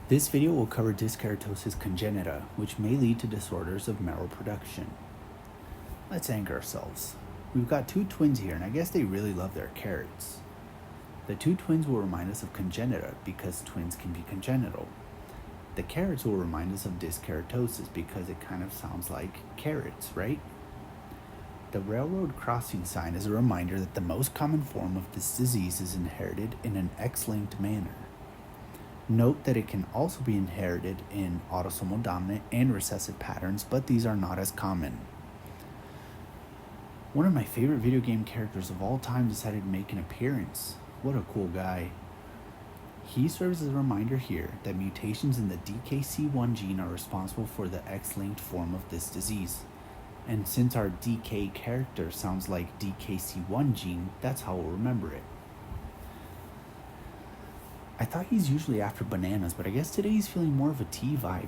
This video will cover Dyskeratosis Congenita, which may lead to disorders of marrow production. Let's anchor ourselves. We've got two twins here, and I guess they really love their carrots. The two twins will remind us of congenita because twins can be congenital. The carrots will remind us of dyskeratosis because it kind of sounds like carrots, right? The railroad crossing sign is a reminder that the most common form of this disease is inherited in an X-linked manner. Note that it can also be inherited in autosomal dominant and recessive patterns, but these are not as common. One of my favorite video game characters of all time decided to make an appearance. What a cool guy. He serves as a reminder here that mutations in the DKC1 gene are responsible for the X-linked form of this disease. And since our DK character sounds like DKC1 gene, that's how we'll remember it. I thought he's usually after bananas, but I guess today he's feeling more of a tea vibe.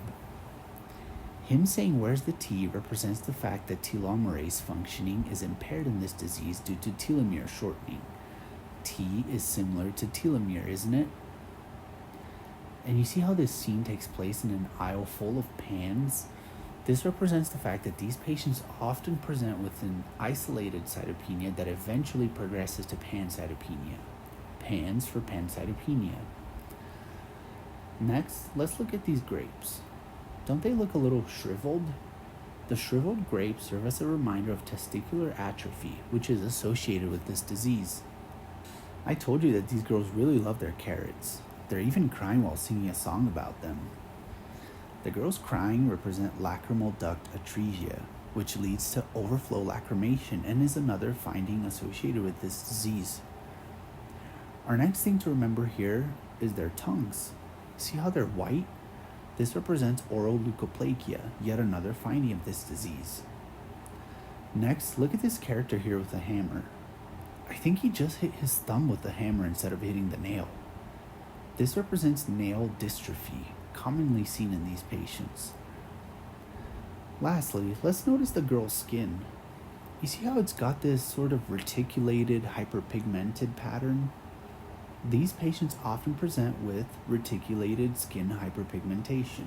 Him saying "where's the tea" represents the fact that telomerase functioning is impaired in this disease due to telomere shortening. T is similar to telomere, isn't it? And you see how this scene takes place in an aisle full of pans? This represents the fact that these patients often present with an isolated cytopenia that eventually progresses to pancytopenia. Pans for pancytopenia. Next, let's look at these grapes. Don't they look a little shriveled? The shriveled grapes serve as a reminder of testicular atrophy, which is associated with this disease. I told you that these girls really love their carrots. They're even crying while singing a song about them. The girls crying represent lacrimal duct atresia, which leads to overflow lacrimation and is another finding associated with this disease. Our next thing to remember here is their tongues. See how they're white? This represents oral leukoplakia, yet another finding of this disease. Next, look at this character here with a hammer. I think he just hit his thumb with the hammer instead of hitting the nail. This represents nail dystrophy, commonly seen in these patients. Lastly, let's notice the girl's skin. You see how it's got this sort of reticulated, hyperpigmented pattern? These patients often present with reticulated skin hyperpigmentation.